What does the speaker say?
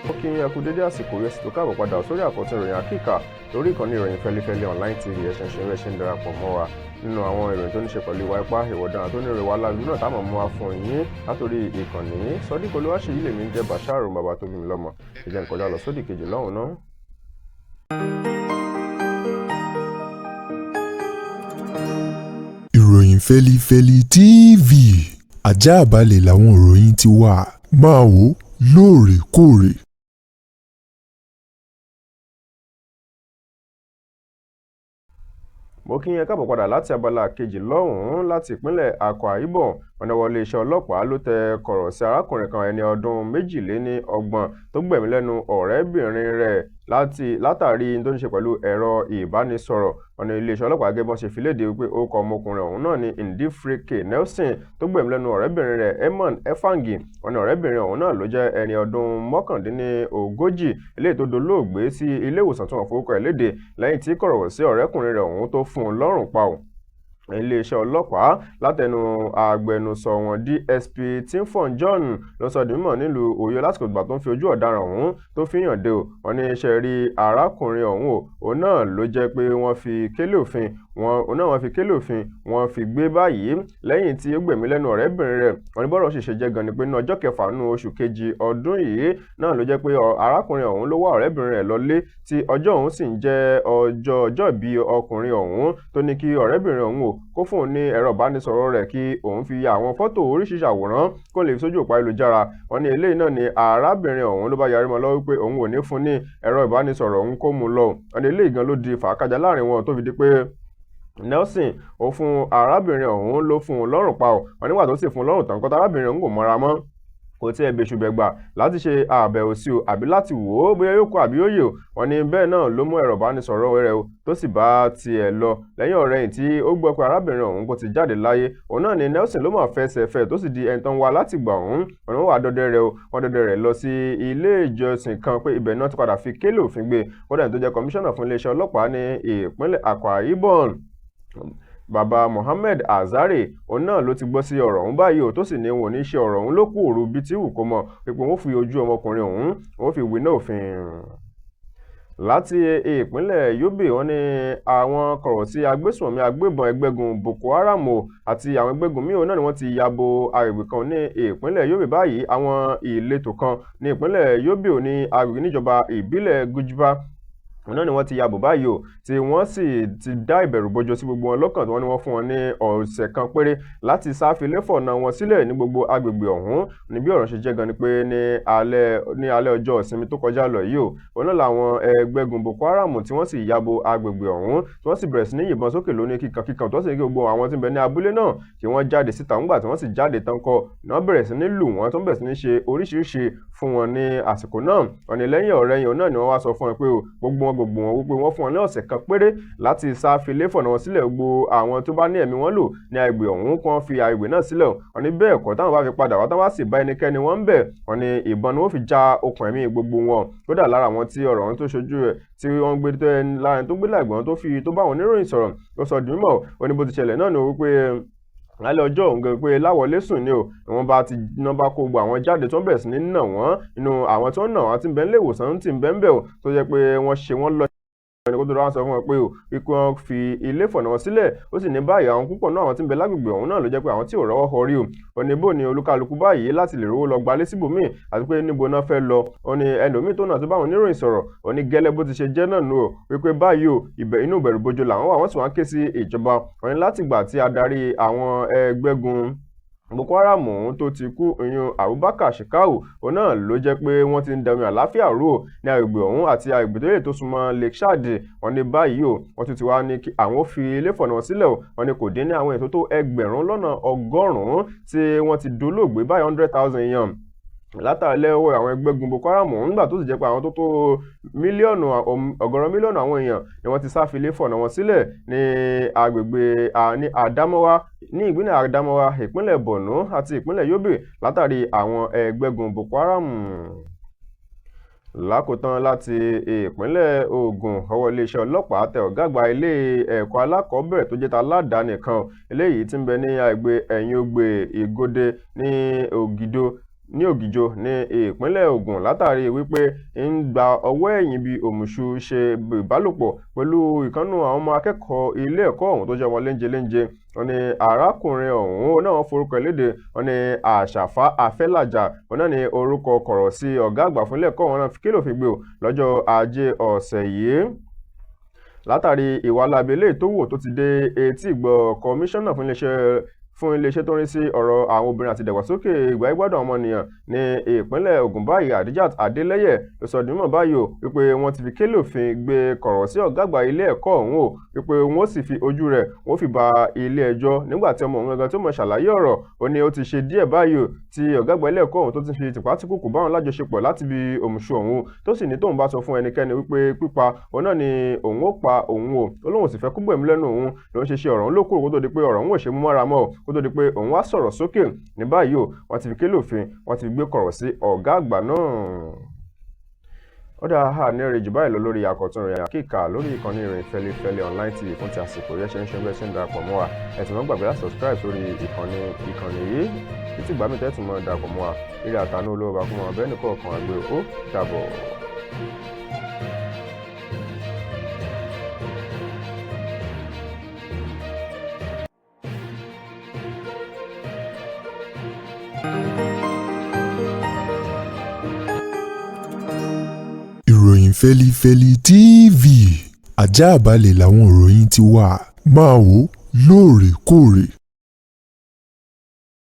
ó kí yín ẹkú dédé àsìkò yẹn sì tó káàbọ̀ padà sórí àkọ́tún ìròyìn àkíkà lórí ìkànnì ìròyìn fẹ́lifẹ́li online tv ẹ̀ṣẹ̀ ṣe rẹ̀ ṣe ń darapọ̀ mọ́ wa nínú àwọn ìròyìn tó ní ṣe pẹ̀lú ìwà ipá ìwọ̀dàn tó ní ìrẹ̀wà aláàbí náà táwọn mú wa fún yín látòrí ìkànnì Sodiq Olúwaṣèyí lèmi ń jẹ́ Basharu bàbá tó bí mi lọ́mọ ìjẹ́ nǹkan já lọ sódì kejì lọ́hùn náà. ìròyìn fẹ́lifẹ́li tv àjààbálẹ̀ làwọn ìròyìn ti wà máa wò lóòrèkóòrè. mo kí yín káàbọ̀ padà láti abala kejì lọ́hùn-ún láti ìpínlẹ̀ Akwa Ibom wọn náà wọlé iṣẹ́ ọlọ́pàá ló tẹ kọ̀rọ̀ sí arákùnrin kan ẹni ọdún 22 tó gbẹ̀mí lẹ́nu ọ̀rẹ́bìnrin rẹ̀ látàrí tó ní ṣe pẹ̀lú ẹ̀rọ ìbánisọ̀rọ̀ wọn ní iléeṣẹ́ ọlọ́pàá gẹ́gẹ́ bọ́n ṣe fi léde wípé ó kọ ọmọkùnrin ọ̀hún náà ní Ndifreke Nelson tó gbẹ̀mí lẹ́nu ọ̀rẹ́bìnrin rẹ̀ Emon Efangi wọn ní ọ̀rẹ́bìnrin ọ̀hún náà ló jẹ́ ẹni ọdún 39 eléyìí tó dolóògbé sí ilé ìwòsàn tí wọ́n forúkọ ẹ̀ léde lẹ́yìn tí kọ̀rọ̀wọ̀ sí ọ̀rẹ́kùnrin rẹ̀ ọ̀hún tó fún un lọ́rùn pa ò iléeṣẹ́ ọlọ́pàá látẹnu agbẹnusọ wọn DSP Timfon John ló sọ di mímọ̀ nílùú Ọ̀yọ́ lásìkò ìgbà tó ń fi ojú ọ̀daràn ọ̀hún tó fi hàn dé o wọn ní iṣẹ́ rí arákùnrin ọ̀hún o òun náà ló jẹ́ pé wọ́n fi kélé òfin wọ́n fi gbé báyìí lẹ́yìn tí ó gbẹ̀mí lẹ́nu ọ̀rẹ́bìnrin rẹ̀ wọn ní bọ́rọ̀ ṣe jẹ́ gan ni pé ní ọjọ́ kẹfà nínú oṣù kejì ọdún yìí náà ló jẹ́ pé arákùnrin ọ̀hún ló wá ọ̀rẹ́bìnrin rẹ̀ lọlé tí ọjọ́ ọ̀hún sì ń jẹ́ ọjọ́ ìbí ọkùnrin ọ̀hún tó ní kí ọ̀rẹ́bìnrin ọ̀hún o kó fún òun ní ẹ̀rọ ìbánisọ̀rọ̀ rẹ̀ kí òun fi ya àwọn fọ́tò oríṣiríṣi àwòrán kó lè fi sójú òpó ayélujára wọn ní eléyìí náà ni arábìnrin ọ̀hún ló bá yarí mọ́ lọ́wọ́ pé òun ò ní fún ní ẹ̀rọ ìbánisọ̀rọ̀ òun kó mú lọ wọn ní eléyìí gan ló di fàákàjà láàrin wọn tó fi di pé Nelson ó fún arábìnrin ọ̀hún ló fún un lọ́rùn pa ọ́ wọn nígbà tó sì fún un lọ́rùn tán kọ́tà arábìnrin ọ̀hún kò mọ́ra mọ́ kò tí ẹ bẹ̀ṣùbẹ̀gbà láti ṣe àbẹ̀wò sí o àbí láti wò ó bóyá yóò kó àbí yóò yè o wọn ní bẹ́ẹ̀ náà ló mú ẹ̀rọ ìbánisọ̀rọ̀ rẹ̀ o tó sì bá tiẹ̀ lọ lẹ́yìn ọ̀rẹ́yìn tí ó gbọ́ pé arábìnrin ọ̀hún kò ti jáde láyé òun náà ni Nelson ló máa fẹsẹ̀ fẹ́ tó sì di ẹni tán wá láti gbà ọ̀hún wọn wà dọdẹ rẹ̀ o wọn dọdẹ rẹ̀ lọ sí ilé ìjọsìn kan pé ibẹ̀ náà ti padà fi kélé òfin gbé kódà tó jẹ́ kọmíṣánná fún iléeṣẹ́ ọlọ́pàá ní ìpínlẹ̀ Akwa Ibom Baba Mohammed Azare òun náà ló ti gbọ́ sí ọ̀rọ̀ ọ̀hún báyìí ò tó sì ní wọn ò ní ṣe ọ̀rọ̀ ọ̀hún ló kù òru bíi tí wù kó mọ̀ pé wọ́n fi ojú ọmọkùnrin ọ̀hún wọ́n fi wí náà òfin. Láti ìpínlẹ̀ Yobe wọ́n ní àwọn kọ̀rọ̀ sí agbésùnmọ̀mí agbébọn ẹgbẹ́gun Boko Haram àti àwọn ẹgbẹ́gun míì náà ni wọ́n ti yabo agbègbè kan ní ìpínlẹ̀ Yobe báyìí àwọn ìletò kan ní ìpínlẹ̀ Yobe ní agbègbè níjọba ìbílẹ̀ Gujiba náà ni wọ́n ti yabò báyìí o tí wọ́n sì ti dá ìbẹ̀rù bojo sí gbogbo wọn lọ́kàn tí wọ́n ní wọ́n fún wọn ní ọ̀sẹ̀ kan péré láti sáfilé fọ̀nà wọn sílẹ̀ ní gbogbo agbègbè ọ̀hún ní bí ọ̀rọ̀ ṣe jẹ́ gan ni pé ní alẹ́ ọjọ́ ìsinmi tó kọjá lọ yìí o òun náà làwọn ẹgbẹ́gun Boko Haram tí wọ́n sì yabo agbègbè ọ̀hún tí wọ́n sì bẹ̀rẹ̀ sí ní yìnbọn sókè lóní kíkankíkan tó sì ní gbogbo àwọn tí ń bẹ ní abúlé náà kí wọ́n jáde síta ńgbà tí wọ́n sì jáde tán kọ́ ni wọ́n bẹ̀rẹ̀ sí ní lù wọ́n tó ń bẹ̀rẹ̀ sí ní ṣe oríṣiríṣi fún wọn ní àsìkò náà wọ́n ní lẹ́yìn ọ̀rẹ́yìn òun náà ni wọ́n wá sọ fún wọn pé gbogbo wọn wípé wọ́n fún wọn ní ọ̀sẹ̀ kan péré láti sáfilé fọ̀nà wọn sílẹ̀ gbogbo àwọn tó bá ní ẹ̀mí wọn lò ní agbègbè ọ̀hún kí wọ́n fi agbègbè náà sílẹ̀ wọ́n ní bẹ́ẹ̀ kọ́ táwọn bá fi padà wá táwọn bá sì bá ẹnikẹ́ni wọn ń bẹ̀ wọ́n ní ìbọn ni wọ́n fi já okùn ẹ̀mí gbogbo wọn kódà lára àwọn tí ọ̀rọ̀ wọn tó ṣojú rẹ̀ tí wọ́n gbé lára tó gbé láìgbọ́n tó bá wọn oníròyìn sọ̀rọ̀ ó sọ di mímọ̀ ó ní bó ti ṣẹlẹ̀ náà ni wípé lálẹ́ ọjọ́ òun gẹ́gẹ́ pé láwọlé sùn ni o wọ́n bá kó gbogbo àwọn jáde tó ń bẹ̀rẹ̀ sí ní nà wọ́n nínú àwọn tó ń nà wọ́n tí ń bẹ nílé ìwòsàn tí ń bẹ ń bẹ̀ o tó jẹ́ pé wọ́n ṣe wọ́n lọ ẹni kó tó dáhùn sọ fún wọn pé o wípé wọ́n fi ilé fọ̀nà wọn sílẹ̀ ó sì ní báyìí àwọn púpọ̀ náà àwọn tí ń bẹ lágbègbè ọ̀hún náà ló jẹ́ pé àwọn tí ò rọ́wọ́ họrí o oníbò ní olúkálukú báyìí láti lè rówó lọ gbalé síbòmíì àti pé níbo náà fẹ́ lọ ó ní ẹlòmíì tó náà tó bá wọn oníròyìn sọ̀rọ̀ ó ní gẹ́lẹ́ bó ti ṣe jẹ́ náà nù o wípé báyìí o inú ìbẹ̀rù bojo làwọn wà wọ́n sì wá ké sí ìjọba wọn ní látìgbà tí adarí àwọn ẹgbẹ́gun Boko Haram tó ti kú ìyún Abubakar Shekau òun náà ló jẹ́ pé wọ́n ti ń dẹ̀mí àláfíà rú ní agbègbè ọ̀hún àti agbègbè tó súnmọ́ Lake Chad wọ́n ní báyìí o wọ́n tún ti wá ní kí àwọn fi ilé fọ̀nà wọn sílẹ̀ o wọ́n ní kò dín ní àwọn ètò tó 1,100 tí wọ́n ti dolóògbé báyìí 100,000 èèyàn látàlẹ́ ọwọ́ àwọn ẹgbẹ́gun Boko Haram nígbà tó sì jẹ́ pé àwọn tó ọ̀gọ̀rọ̀ mílíọ̀nù àwọn èèyàn ni wọ́n ti sáfilé fọ̀nà wọn sílẹ̀ ní agbègbè ní Adamawa ní ìpínlẹ̀ Adamawa ìpínlẹ̀ Borno àti ìpínlẹ̀ Yobe látàrí àwọn ẹgbẹ́gun Boko Haram. Lákòótán láti ìpínlẹ̀ Ògùn ọwọ́ iléeṣẹ́ ọlọ́pàá tẹ ọ̀gá àgbà ilé ẹ̀kọ́ alákọ̀ọ́bẹ̀rẹ̀ tó jẹ́ ta aládàáni kan eléyìí tí ń bẹ ní agbègbè ẹ̀yìn ogbè Ìgòdè ní Ògìdó ní Ògìjò ní ìpínlẹ̀ Ògùn látàrí wípé ń gba ọwọ́ ẹ̀yìn bí òmùṣù ṣe ìbálòpọ̀ pẹ̀lú ìkànnù àwọn ọmọ akẹ́kọ̀ọ́ ilé ẹ̀kọ́ ọ̀hún tó jẹ́ ọmọ léńjeléńje. Wọ́n ní arákùnrin ọ̀hún náà forúkọ léde. Wọ́n ní Àṣàfà Afẹ́làjà òun náà ní orúkọ kọ̀rọ̀ sí ọ̀gá àgbà fún ilé ẹ̀kọ́ ọ̀hún náà kí ló fi gbé o lọ́jọ́ Ajé ọ̀sẹ̀ yìí látàrí ìwà láabi eléyìí tó wò tó ti dé etí ìgbọ́ kọmíṣánná fún iléeṣẹ́ tó ń rí sí ọ̀rọ̀ àwọn obìnrin àti ìdàgbàsókè ìgbáyégbádùn ọmọnìyàn ní ìpínlẹ̀ Ògùn báyìí Adijat Adeleye ló sọ dímọ̀ báyìí o wípé wọ́n ti fi kélé òfin gbé kọ̀rọ̀ sí ọ̀gá àgbà ilé ẹ̀kọ́ ọ̀hún o wípé wọ́n sì fi ojú rẹ̀ wọ́n fi ba ilé ẹjọ́ nígbà tí ọmọ òun gangan tó mọ̀ ṣàlàyé ọ̀rọ̀ ó ní ó ti ṣe díẹ̀ báyìí o tí ọ̀gá àgbà ilé ẹ̀kọ́ ọ̀hún tó ti fi tìpátìkùkù báwọn lájọṣepọ̀ láti bí òmùṣù ọ̀hún tó sì ní tóun bá sọ fún ẹnikẹ́ni wípé pípa òun náà ni òun ó pa òun o ó lóun sì fẹ́ kú gbẹ̀mí lẹ́nu òun lòun ṣe ọ̀rọ̀ òun lókùrò kó tó di pé ọ̀rọ̀ òun ò ṣe mú mọ́ra mọ́ kó tó di pé òun wá sọ̀rọ̀ sókè ní báyìí o wọ́n ti fi kélé òfin wọ́n ti fi gbé kọ̀rọ̀ sí ọ̀gá àgbà náà. Ó dáa ha ní èrè jù báyìí lọ lórí àkọ́tún rẹ̀ àkíkà lórí ìkànnì ìròyìn Fẹ́lẹ́fẹ́lẹ́ online tv fún ti àsìkò yẹn ṣe ń ṣe bẹ́ẹ̀ ṣe ń darapọ̀ mọ́ wa ẹ sì má gbàgbé láti subscribe sórí ìkànnì yìí títí ìgbà mi tẹ́tù mọ́ darapọ̀ mọ́ wa eré àtànú olówó bá fún wọn bẹ́ẹ̀ nìkan ọ̀kan àgbẹ̀ ó dàbọ̀. ìròyìn Fẹ́lẹ́fẹ́lẹ́ TV àjààbálẹ̀ làwọn ìròyìn ti wà máa wò lóòrèkóòrè.